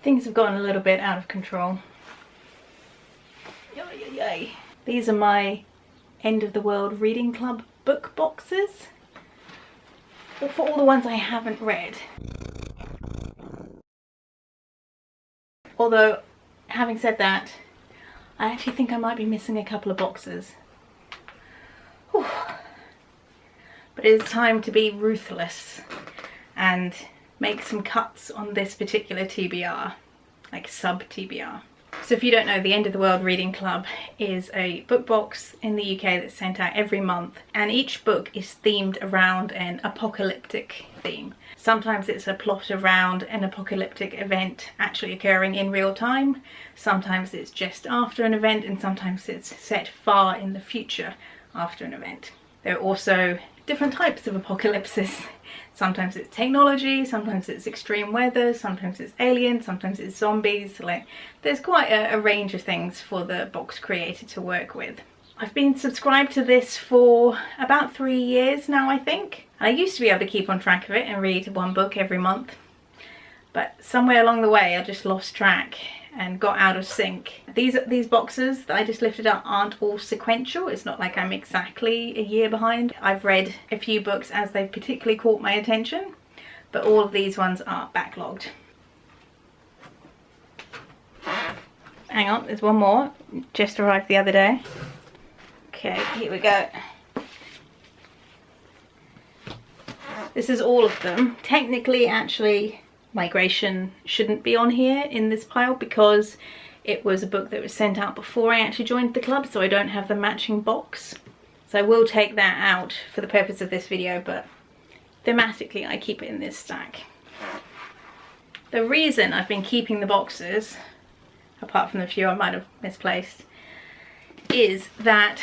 Things have gotten a little bit out of control. Yay. These are my End of the World Reading Club book boxes. For all the ones I haven't read. Although, having said that, I actually think I might be missing a couple of boxes. Whew. But it is time to be ruthless and make some cuts on this particular TBR, like sub-TBR. So if you don't know, the End of the World Reading Club is a book box in the UK that's sent out every month, and each book is themed around an apocalyptic theme. Sometimes it's a plot around an apocalyptic event actually occurring in real time, sometimes it's just after an event, and sometimes it's set far in the future after an event. There are also different types of apocalypses. Sometimes it's technology, sometimes it's extreme weather, sometimes it's aliens, sometimes it's zombies. Like, there's quite a range of things for the box creator to work with. I've been subscribed to this for about 3 years now, I think. And I used to be able to keep on track of it and read one book every month. But somewhere along the way I just lost track and got out of sync. These boxes that I just lifted up aren't all sequential. It's not like I'm exactly a year behind. I've read a few books as they've particularly caught my attention, but all of these ones are backlogged. Hang on, there's one more, just arrived the other day. Okay, here we go. This is all of them. Technically, actually, Migration shouldn't be on here in this pile because it was a book that was sent out before I actually joined the club, so I don't have the matching box. So I will take that out for the purpose of this video, but thematically I keep it in this stack. The reason I've been keeping the boxes, apart from the few I might have misplaced, is that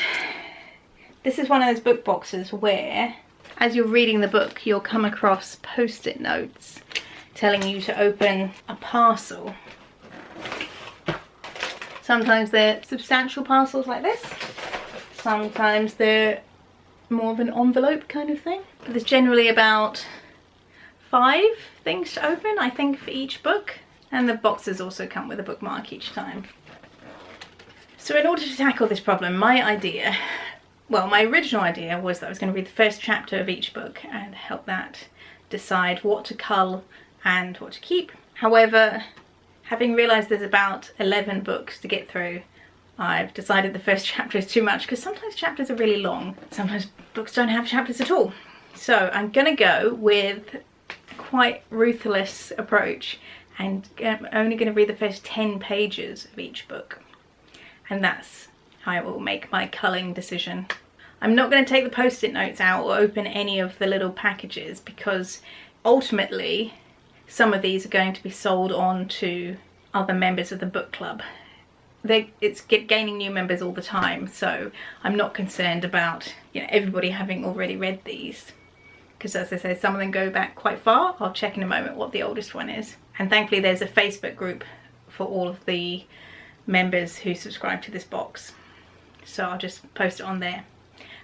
this is one of those book boxes where, as you're reading the book, you'll come across post-it notes telling you to open a parcel. Sometimes they're substantial parcels like this, sometimes they're more of an envelope kind of thing. But there's generally about 5 things to open, I think, for each book, and the boxes also come with a bookmark each time. So in order to tackle this problem, my original idea was that I was going to read the first chapter of each book and help that decide what to cull and what to keep. However, having realised there's about 11 books to get through, I've decided the first chapter is too much, because sometimes chapters are really long. Sometimes books don't have chapters at all. So I'm gonna go with a quite ruthless approach, and I'm only gonna read the first 10 pages of each book. And that's how I will make my culling decision. I'm not going to take the post-it notes out or open any of the little packages, because ultimately some of these are going to be sold on to other members of the book club. It's gaining new members all the time, so I'm not concerned about, you know, everybody having already read these, because as I say, some of them go back quite far. I'll check in a moment what the oldest one is. And thankfully there's a Facebook group for all of the members who subscribe to this box, so I'll just post it on there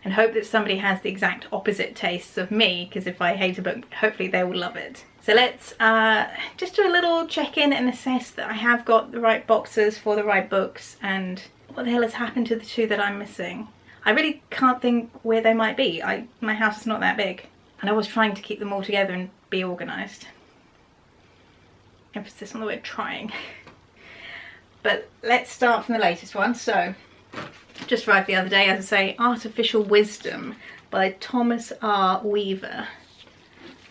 and hope that somebody has the exact opposite tastes of me, because if I hate a book, hopefully they will love it. So let's just do a little check-in and assess that I have got the right boxes for the right books, and what the hell has happened to the 2 that I'm missing. I really can't think where they might be. My house is not that big, and I was trying to keep them all together and be organised. Emphasis on the word trying. But let's start from the latest one. So, just arrived the other day, as I say, Artificial Wisdom by Thomas R. Weaver.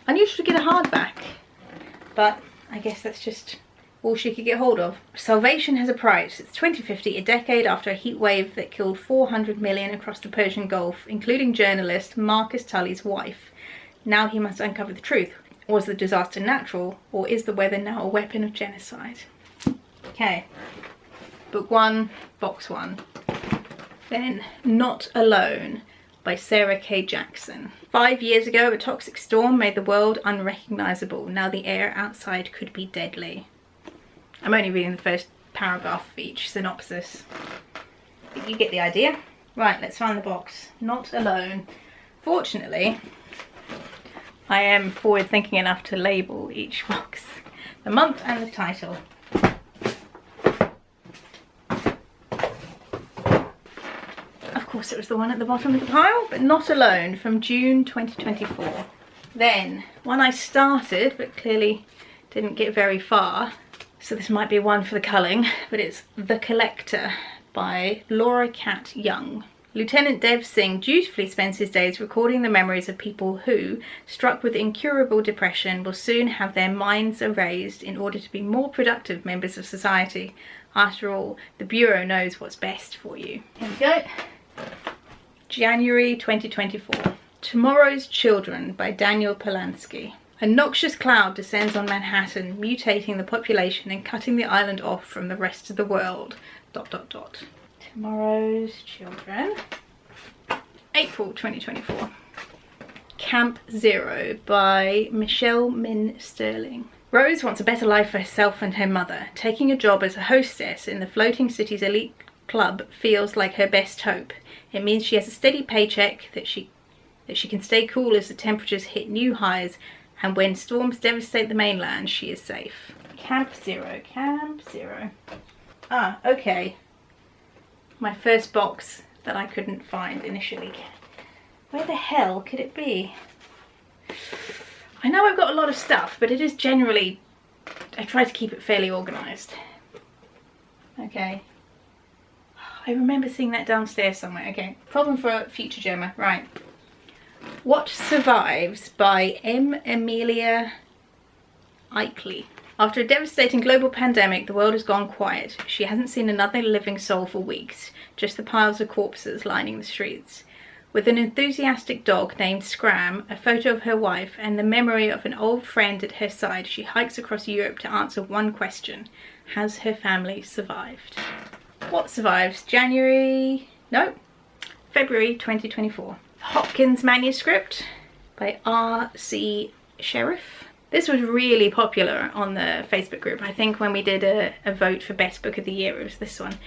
Unusual to get a hardback, but I guess that's just all she could get hold of. Salvation has a price. It's 2050, a decade after a heat wave that killed 400 million across the Persian Gulf, including journalist Marcus Tully's wife. Now he must uncover the truth. Was the disaster natural, or is the weather now a weapon of genocide? Okay, book 1, box 1. Then Not Alone by Sarah K. Jackson. 5 years ago, a toxic storm made the world unrecognisable. Now the air outside could be deadly. I'm only reading the first paragraph of each synopsis, but you get the idea. Right, let's find the box. Not Alone. Fortunately, I am forward thinking enough to label each box, the month and the title. course it was the one at the bottom of the pile, but Not Alone from June 2024. Then, one I started, but clearly didn't get very far. So this might be one for the culling, but it's The Collector by Laura Cat Young. Lieutenant Dev Singh dutifully spends his days recording the memories of people who, struck with incurable depression, will soon have their minds erased in order to be more productive members of society. After all, the Bureau knows what's best for you. Here we go. January 2024. Tomorrow's Children by Daniel Polanski. A noxious cloud descends on Manhattan, mutating the population and cutting the island off from the rest of the world. ... Tomorrow's Children. April 2024. Camp Zero by Michelle Min Sterling. Rose wants a better life for herself and her mother. Taking a job as a hostess in the floating city's elite club feels like her best hope. It means she has a steady paycheck, that she can stay cool as the temperatures hit new highs, and when storms devastate the mainland, she is safe. Camp Zero, Camp Zero. Ah, okay. My first box that I couldn't find initially. Where the hell could it be? I know I've got a lot of stuff, but it is generally, I try to keep it fairly organised. Okay. I remember seeing that downstairs somewhere. Okay, problem for future Gemma. Right. What Survives by M. Amelia Eichley. After a devastating global pandemic, the world has gone quiet. She hasn't seen another living soul for weeks, just the piles of corpses lining the streets. With an enthusiastic dog named Scram, a photo of her wife, and the memory of an old friend at her side, she hikes across Europe to answer one question. Has her family survived? What Survives? February 2024. Hopkins manuscript by R.C. Sheriff. This was really popular on the Facebook group. I think when we did a vote for best book of the year, it was this one.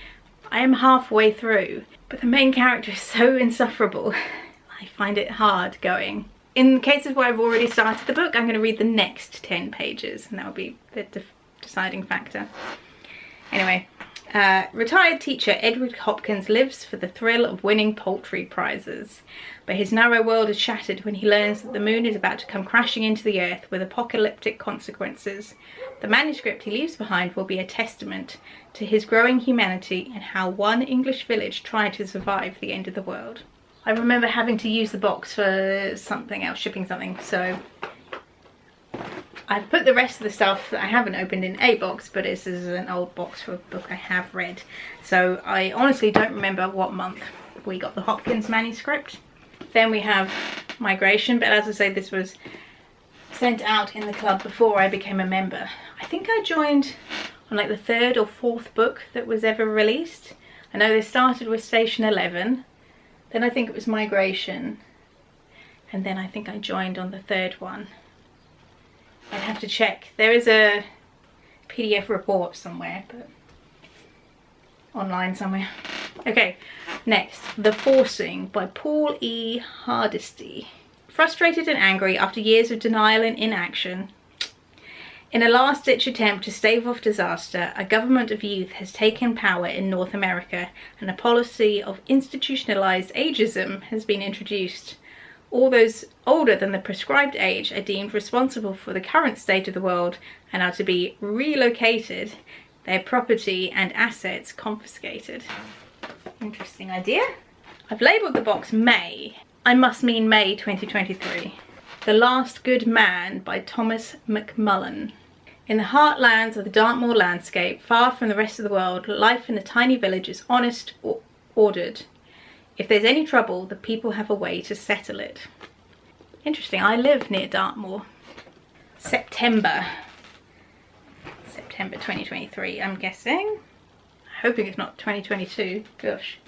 I am halfway through, but the main character is so insufferable. I find it hard going. In cases where I've already started the book, I'm going to read the next 10 pages, and that will be the deciding factor. Anyway, retired teacher Edward Hopkins lives for the thrill of winning poultry prizes. But his narrow world is shattered when he learns that the moon is about to come crashing into the earth with apocalyptic consequences. The manuscript he leaves behind will be a testament to his growing humanity and how one English village tried to survive the end of the world. I remember having to use the box for something else, shipping something, so I've put the rest of the stuff that I haven't opened in a box, but this is an old box for a book I have read. So I honestly don't remember what month we got the Hopkins manuscript. Then we have Migration, but as I say, this was sent out in the club before I became a member. I think I joined on like the 3rd or 4th book that was ever released. I know they started with Station 11, then I think it was Migration, and then I think I joined on the 3rd one. I'd have to check. There is a PDF report somewhere, but online somewhere. Okay, next, The Forcing by Paul E. Hardesty. Frustrated and angry after years of denial and inaction, in a last-ditch attempt to stave off disaster, a government of youth has taken power in North America, and a policy of institutionalized ageism has been introduced. All those older than the prescribed age are deemed responsible for the current state of the world and are to be relocated, their property and assets confiscated. Interesting idea. I've labelled the box May. I must mean May 2023. The Last Good Man by Thomas McMullen. In the heartlands of the Dartmoor landscape, far from the rest of the world, life in a tiny village is honest or ordered. If there's any trouble, the people have a way to settle it. Interesting, I live near Dartmoor. September 2023, I'm guessing. Hoping it's not 2022, gosh.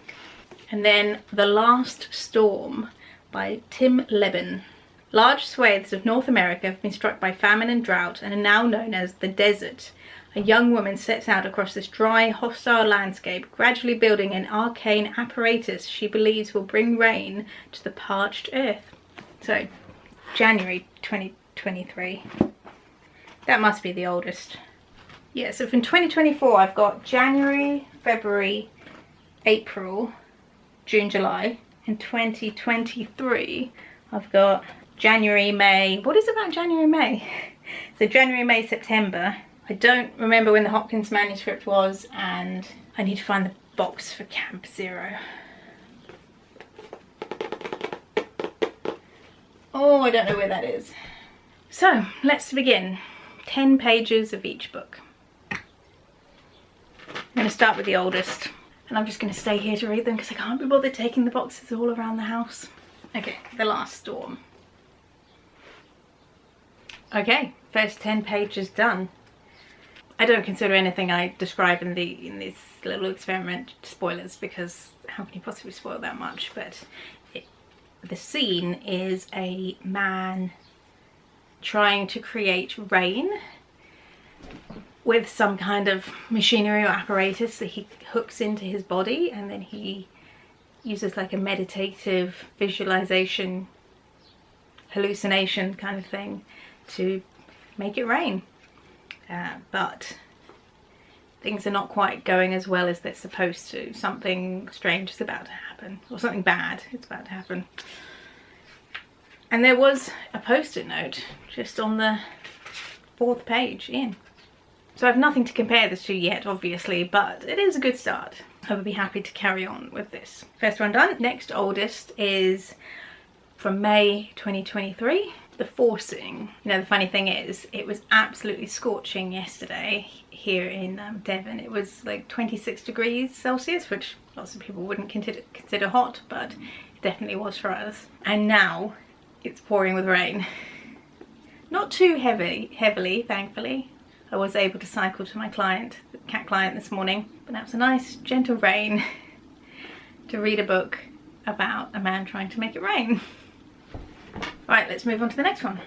And then The Last Storm by Tim Leben. Large swathes of North America have been struck by famine and drought and are now known as the desert. A young woman sets out across this dry, hostile landscape, gradually building an arcane apparatus she believes will bring rain to the parched earth. So, January 2023. That must be the oldest. Yeah, so from 2024 I've got January, February, April, June, July. In 2023, I've got January, May. What is about January, May? So January, May, September. I don't remember when the Hopkins manuscript was, and I need to find the box for Camp Zero. Oh, I don't know where that is. So let's begin. 10 pages of each book. I'm going to start with the oldest, and I'm just going to stay here to read them because I can't be bothered taking the boxes all around the house. Okay, The Last Storm. Okay, first 10 pages done. I don't consider anything I describe in this little experiment spoilers, because how can you possibly spoil that much? But the scene is a man trying to create rain with some kind of machinery or apparatus that he hooks into his body, and then he uses like a meditative visualization, hallucination kind of thing to make it rain. But things are not quite going as well as they're supposed to. Something strange is about to happen, or something bad is about to happen. And there was a post-it note just on the 4th page in. So I have nothing to compare this to yet, obviously, but it is a good start. I would be happy to carry on with this. First one done. Next oldest is from May 2023. The Forcing. You know, the funny thing is, it was absolutely scorching yesterday here in Devon. It was like 26 degrees Celsius, which lots of people wouldn't consider hot, but it definitely was for us. And now it's pouring with rain. Not too heavily, thankfully. I was able to cycle to my client, the cat client, this morning, but that was a nice gentle rain to read a book about a man trying to make it rain. Right, let's move on to the next one.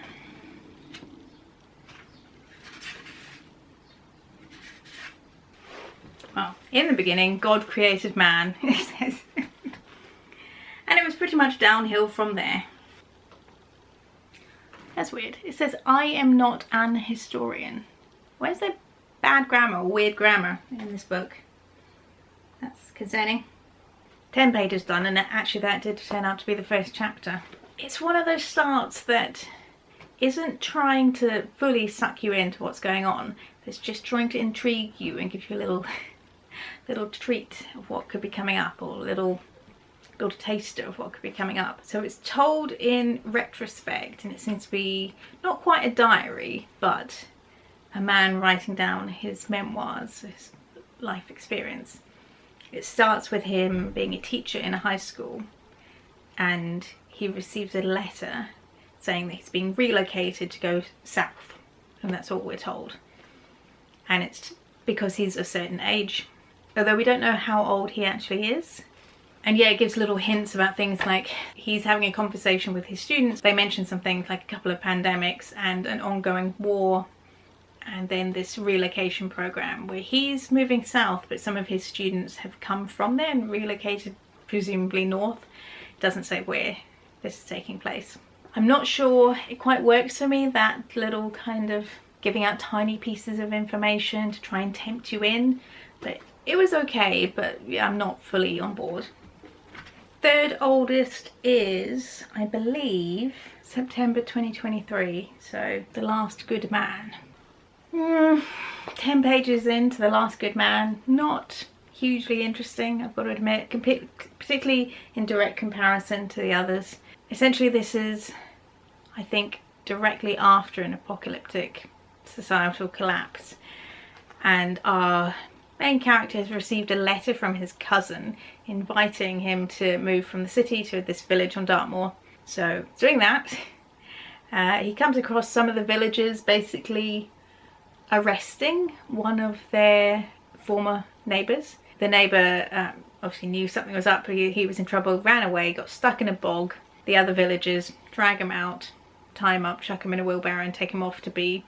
Well, in the beginning, God created man, it says. And it was pretty much downhill from there. That's weird. It says, I am not an historian. Where's the bad grammar or weird grammar in this book? That's concerning. 10 pages done, and actually that did turn out to be the first chapter. It's one of those starts that isn't trying to fully suck you into what's going on. It's just trying to intrigue you and give you a little treat of what could be coming up, or a little taster of what could be coming up. So it's told in retrospect, and it seems to be not quite a diary, but a man writing down his memoirs, his life experience. It starts with him being a teacher in a high school, and he receives a letter saying that he's being relocated to go south, and that's all we're told. And it's because he's a certain age, although we don't know how old he actually is. And yeah, it gives little hints about things like he's having a conversation with his students. They mention some things like a couple of pandemics and an ongoing war, and then this relocation program where he's moving south, but some of his students have come from there and relocated presumably north. It doesn't say where this is taking place. I'm not sure it quite works for me, that little kind of giving out tiny pieces of information to try and tempt you in, but it was okay, but yeah, I'm not fully on board. Third oldest is, I believe, September 2023, so The Last Good Man. 10 pages into The Last Good Man, not hugely interesting, I've got to admit, particularly in direct comparison to the others. Essentially this is, I think, directly after an apocalyptic societal collapse, and our main character has received a letter from his cousin inviting him to move from the city to this village on Dartmoor. So doing that, he comes across some of the villagers basically arresting one of their former neighbours. The neighbour obviously knew something was up, he was in trouble, ran away, got stuck in a bog. The other villagers drag him out, tie him up, chuck him in a wheelbarrow and take him off to be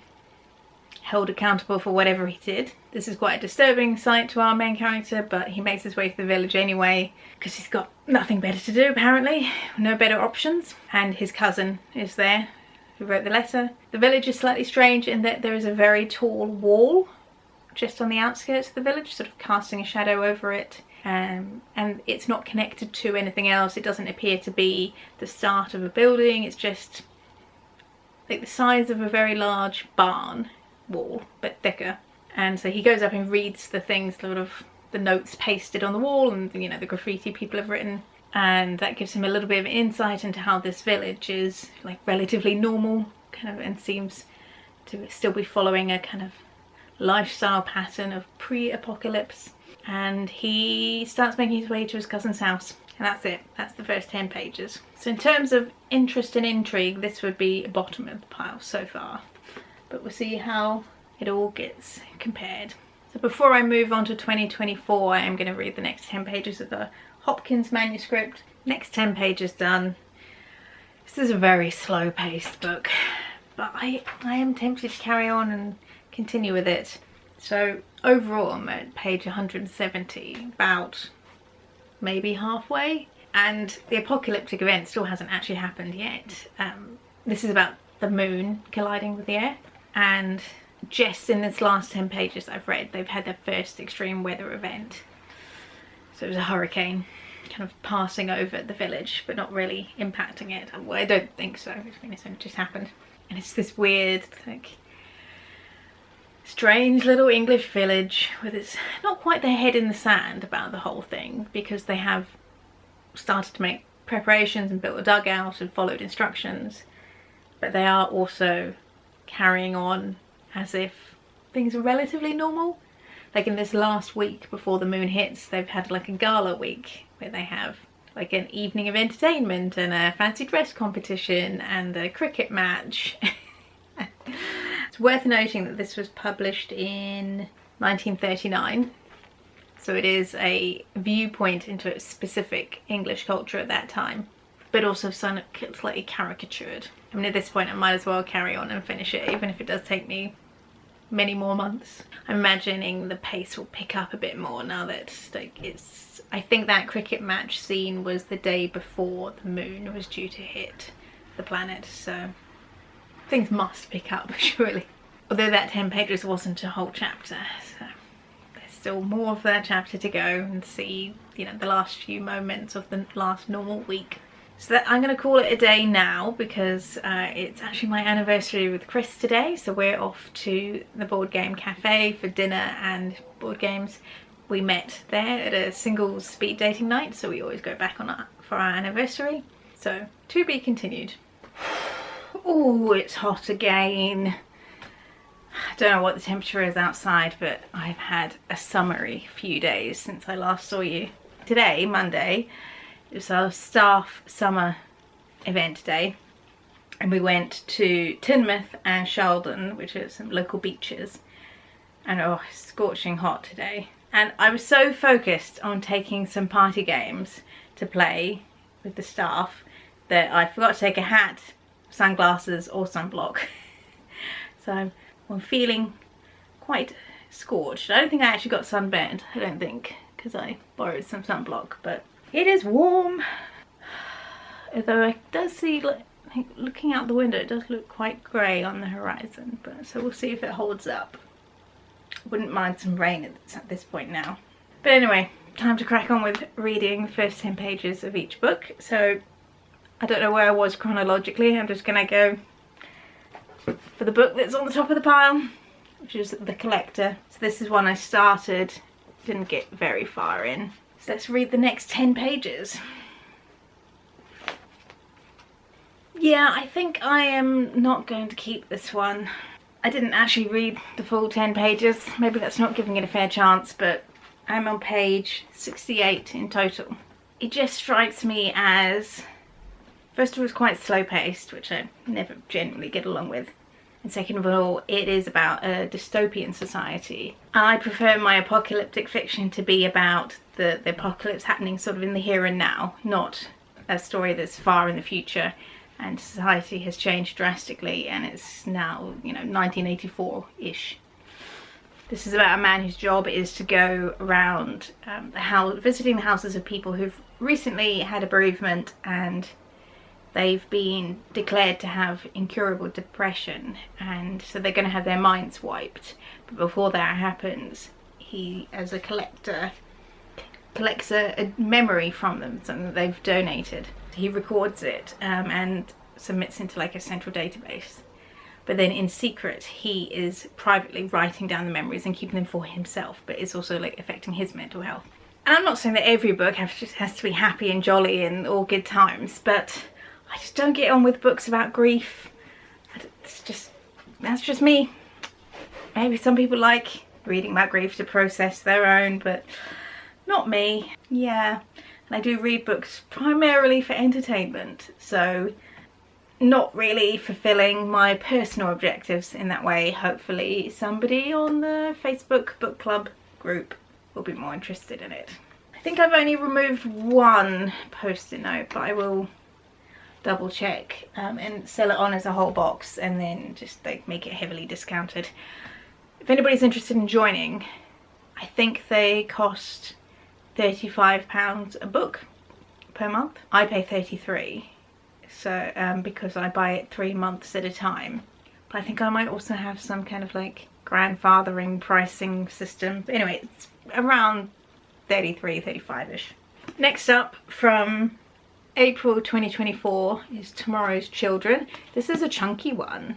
held accountable for whatever he did. This is quite a disturbing sight to our main character, but he makes his way to the village anyway because he's got nothing better to do apparently, no better options, and his cousin is there who wrote the letter. The village is slightly strange in that there is a very tall wall just on the outskirts of the village, sort of casting a shadow over it, and it's not connected to anything else. It doesn't appear to be the start of a building. It's just like the size of a very large barn wall, but thicker. And so he goes up and reads the things, sort of the notes pasted on the wall, and you know, the graffiti people have written, and that gives him a little bit of insight into how this village is like relatively normal, kind of, and seems to still be following a kind of lifestyle pattern of pre-apocalypse. And he starts making his way to his cousin's house, and that's it. That's the first 10 pages. So in terms of interest and intrigue, this would be bottom of the pile so far, but we'll see how it all gets compared. So before I move on to 2024, I am going to read the next 10 pages of the Hopkins manuscript. Next 10 pages done. This is a very slow paced book, but I am tempted to carry on and continue with it. So overall I'm at page 170, about maybe halfway, and the apocalyptic event still hasn't actually happened yet. This is about the moon colliding with the earth, and just in this last 10 pages I've read, they've had their first extreme weather event. So it was a hurricane kind of passing over the village but not really impacting it. Well, I don't think so. I mean, it's only just happened, and it's this weird, like, strange little English village with its not quite their head in the sand about the whole thing, because they have started to make preparations and built a dugout and followed instructions, but they are also carrying on as if things are relatively normal. Like in this last week before the moon hits, they've had like a gala week where they have like an evening of entertainment and a fancy dress competition and a cricket match. It's worth noting that this was published in 1939, so it is a viewpoint into a specific English culture at that time, but also slightly caricatured. I mean, at this point I might as well carry on and finish it, even if it does take me many more months. I'm imagining the pace will pick up a bit more now that, like, I think that cricket match scene was the day before the moon was due to hit the planet, so things must pick up, surely. Although that 10 pages wasn't a whole chapter, so there's still more of that chapter to go and see, you know, the last few moments of the last normal week. So that I'm going to call it a day now, because it's actually my anniversary with Chris today, so we're off to the board game cafe for dinner and board games. We met there at a singles speed dating night, so we always go back on for our anniversary. So to be continued. Oh, it's hot again. I don't know what the temperature is outside, but I've had a summery few days since I last saw you. Today, Monday, it was our staff summer event day, and we went to Teignmouth and Sheldon, which are some local beaches, and oh, it's scorching hot today. And I was so focused on taking some party games to play with the staff that I forgot to take a hat, sunglasses or sunblock. So I'm feeling quite scorched. I don't think I actually got sunburned, I don't think, because I borrowed some sunblock, but it is warm. Although I does see, like, looking out the window, it does look quite grey on the horizon, but so we'll see if it holds up. Wouldn't mind some rain at this point now. But anyway, time to crack on with reading the first 10 pages of each book. So I don't know where I was chronologically. I'm just gonna go for the book that's on the top of the pile, which is The Collector. So this is one I started, didn't get very far in. So let's read the next 10 pages. Yeah, I think I am not going to keep this one. I didn't actually read the full 10 pages. Maybe that's not giving it a fair chance, but I'm on page 68 in total. It just strikes me as, first of all, it's quite slow paced, which I never generally get along with. And second of all, it is about a dystopian society. I prefer my apocalyptic fiction to be about the apocalypse happening sort of in the here and now, not a story that's far in the future and society has changed drastically and it's now, you know, 1984-ish. This is about a man whose job is to go around visiting the houses of people who've recently had a bereavement and they've been declared to have incurable depression, and so they're going to have their minds wiped. But before that happens, he, as a collector, collects a memory from them, something that they've donated. He records it and submits into like a central database. But then in secret, he is privately writing down the memories and keeping them for himself, but it's also like affecting his mental health. And I'm not saying that every book has to be happy and jolly and all good times, but I just don't get on with books about grief. That's just me. Maybe some people like reading about grief to process their own, but not me. Yeah, and I do read books primarily for entertainment, so not really fulfilling my personal objectives in that way. Hopefully somebody on the Facebook book club group will be more interested in it. I think I've only removed one post-it note, but I will double check and sell it on as a whole box and then just like make it heavily discounted. If anybody's interested in joining, I think they cost £35 a book per month. I pay 33, so because I buy it 3 months at a time. But I think I might also have some kind of like grandfathering pricing system. But anyway, it's around 33, 35-ish. Next up, from April 2024, is Tomorrow's Children. This is a chunky one.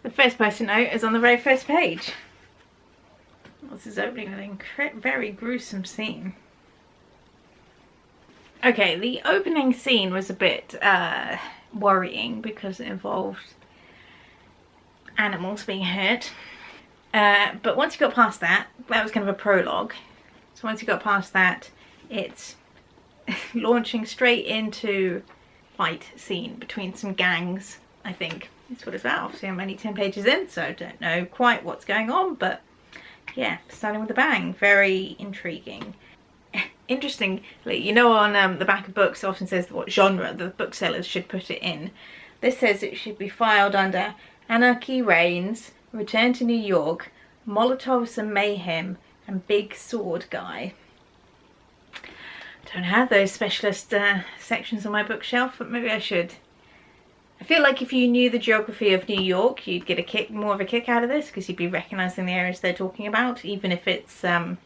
The first post-it note is on the very first page. This is opening a very gruesome scene. Okay, the opening scene was a bit worrying because it involved animals being hurt. But once you got past that, that was kind of a prologue. So once you got past that, it's launching straight into fight scene between some gangs, I think. That's what it's about. Obviously I'm only 10 pages in, so I don't know quite what's going on, but yeah, starting with a bang. Very intriguing. Interestingly, you know, on the back of books it often says what genre the booksellers should put it in. This says it should be filed under Anarchy Reigns, Return to New York, Molotovs and Mayhem, and Big Sword Guy. Don't have those specialist sections on my bookshelf, but maybe I should. I feel like if you knew the geography of New York, you'd get more of a kick out of this, because you'd be recognising the areas they're talking about, even if it's kind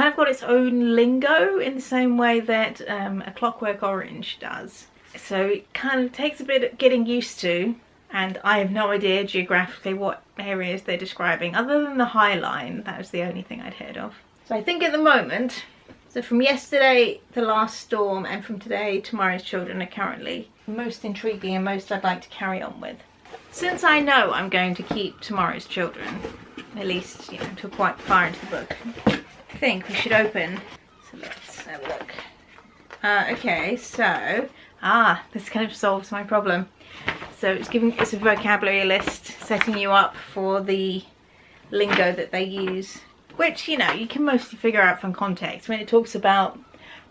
of got its own lingo in the same way that A Clockwork Orange does. So it kind of takes a bit of getting used to, and I have no idea geographically what areas they're describing, other than the High Line. That was the only thing I'd heard of. So I think at the moment, so from yesterday, The Last Storm, and from today, Tomorrow's Children are currently most intriguing and most I'd like to carry on with. Since I know I'm going to keep Tomorrow's Children, at least, you know, until quite far into the book, I think we should open. So let's have a look. Okay, so this kind of solves my problem. So it's a vocabulary list, setting you up for the lingo that they use, which, you know, you can mostly figure out from context. When it talks about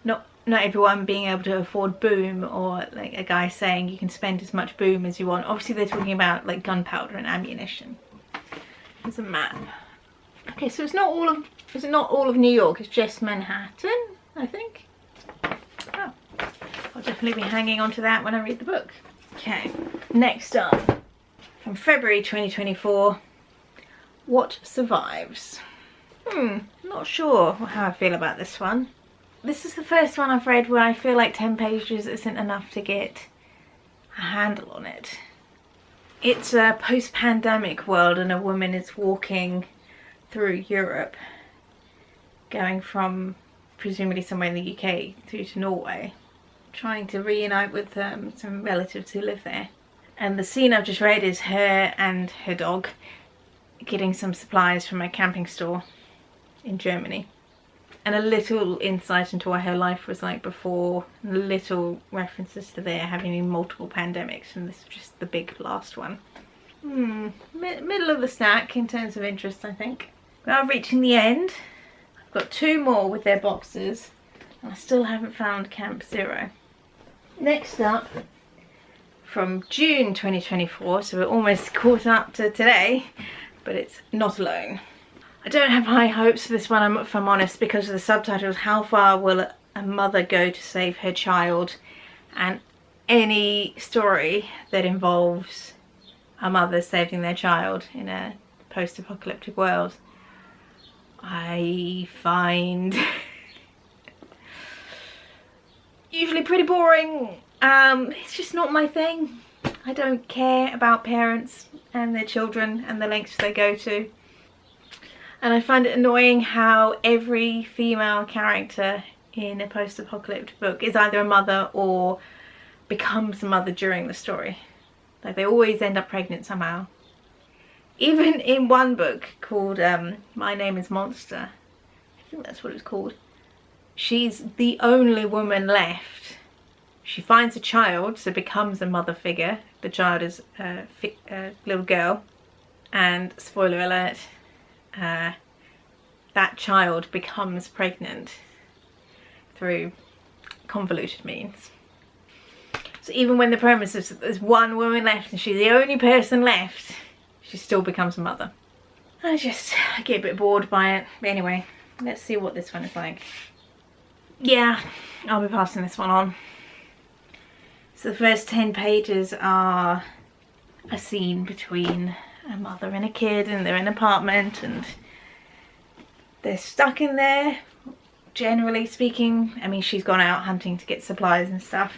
not everyone being able to afford boom, or like a guy saying you can spend as much boom as you want, obviously they're talking about like gunpowder and ammunition. There's a map. Okay, so it's not all of New York, it's just Manhattan, I think. Oh, I'll definitely be hanging on to that when I read the book. Okay, next up, from February 2024, What Survives? Not sure how I feel about this one. This is the first one I've read where I feel like 10 pages isn't enough to get a handle on it. It's a post-pandemic world, and a woman is walking through Europe, going from presumably somewhere in the UK through to Norway, trying to reunite with some relatives who live there. And the scene I've just read is her and her dog getting some supplies from a camping store in Germany. And a little insight into what her life was like before, little references to there having been multiple pandemics, and this is just the big last one. Middle of the stack in terms of interest, I think. We are reaching the end. I've got 2 more with their boxes, and I still haven't found Camp Zero. Next up, from June 2024, so we're almost caught up to today, but it's Not Alone. I don't have high hopes for this one, if I'm honest, because of the subtitles. How far will a mother go to save her child? And any story that involves a mother saving their child in a post-apocalyptic world, I find usually pretty boring. It's just not my thing. I don't care about parents and their children and the lengths they go to. And I find it annoying how every female character in a post-apocalyptic book is either a mother or becomes a mother during the story. Like, they always end up pregnant somehow. Even in one book called My Name is Monster, I think that's what it's called, she's the only woman left. She finds a child, so becomes a mother figure. The child is a little girl, and spoiler alert, that child becomes pregnant through convoluted means. So even when the premise is that there's one woman left and she's the only person left, she still becomes a mother. I get a bit bored by it. But anyway, let's see what this one is like. Yeah, I'll be passing this one on. So the first 10 pages are a scene between a mother and a kid, and they're in an apartment and they're stuck in there, generally speaking. I mean, she's gone out hunting to get supplies and stuff,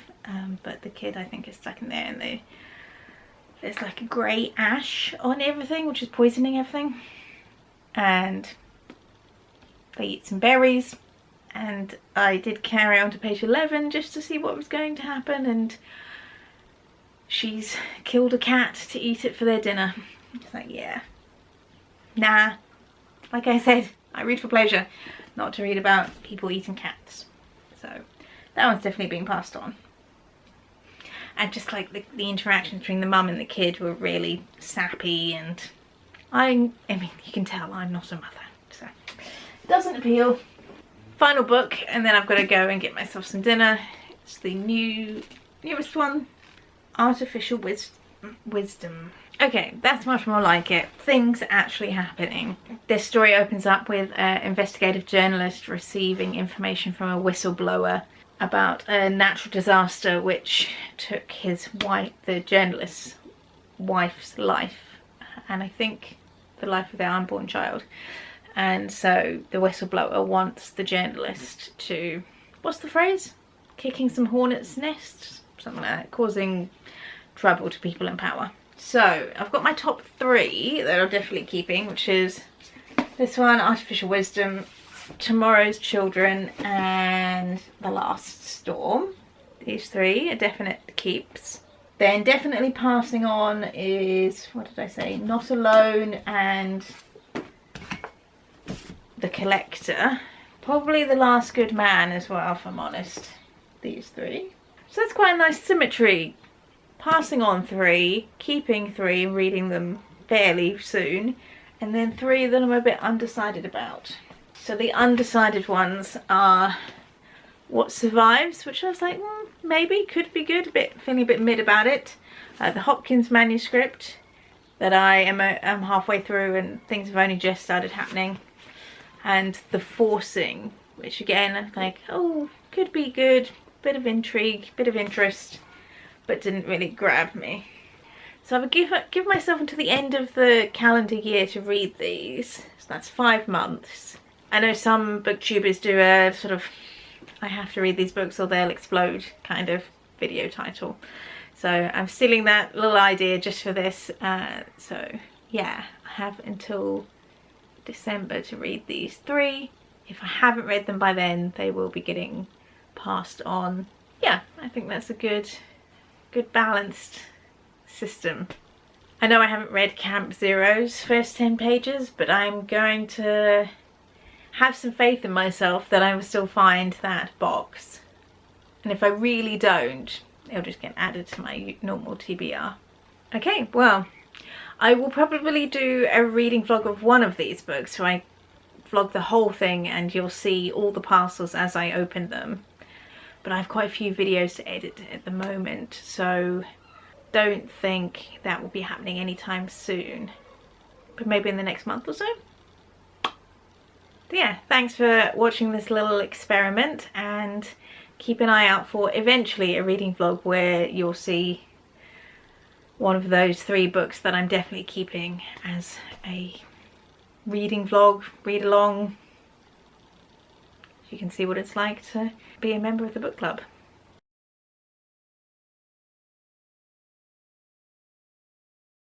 but the kid, I think, is stuck in there, and there's like a grey ash on everything, which is poisoning everything. And they eat some berries, and I did carry on to page 11 just to see what was going to happen, and she's killed a cat to eat it for their dinner. It's like, yeah, nah. Like I said, I read for pleasure, not to read about people eating cats. So that one's definitely being passed on. And just like the interaction between the mum and the kid were really sappy, and I mean, you can tell I'm not a mother, so it doesn't appeal. Final book, and then I've got to go and get myself some dinner. It's the newest one, Artificial Wisdom. Okay, that's much more like it. Things actually happening. This story opens up with an investigative journalist receiving information from a whistleblower about a natural disaster which took his wife, the journalist's wife's life, and I think the life of their unborn child. And so the whistleblower wants the journalist to, what's the phrase? Kicking some hornet's nests? Something like that, causing trouble to people in power. So I've got my top 3 that I'm definitely keeping, which is this one, Artificial Wisdom, Tomorrow's Children, and The Last Storm. These 3 are definite keeps. Then definitely passing on is, what did I say? Not Alone and The Collector. Probably The Last Good Man as well, if I'm honest. These 3. So that's quite a nice symmetry. Passing on 3, keeping 3, and reading them fairly soon. And then 3 that I'm a bit undecided about. So the undecided ones are What Survives, which I was like, maybe, could be good, feeling a bit mid about it. The Hopkins manuscript, that I am halfway through and things have only just started happening. And The Forcing, which again, like, oh, could be good, bit of intrigue, bit of interest, but didn't really grab me. So I would give myself until the end of the calendar year to read these. So that's 5 months. I know some booktubers do a sort of, I have to read these books or they'll explode kind of video title. So I'm stealing that little idea just for this. So yeah, I have until December to read these 3. If I haven't read them by then, they will be getting passed on. Yeah, I think that's a good balanced system. I know I haven't read Camp Zero's first 10 pages, but I'm going to have some faith in myself that I will still find that box. And if I really don't, it'll just get added to my normal TBR. Okay, well, I will probably do a reading vlog of one of these books, so I vlog the whole thing and you'll see all the parcels as I open them. But I have quite a few videos to edit at the moment, so don't think that will be happening anytime soon, but maybe in the next month or so. But yeah, thanks for watching this little experiment, and keep an eye out for eventually a reading vlog where you'll see one of those 3 books that I'm definitely keeping as a reading vlog, read along. You can see what it's like to be a member of the book club.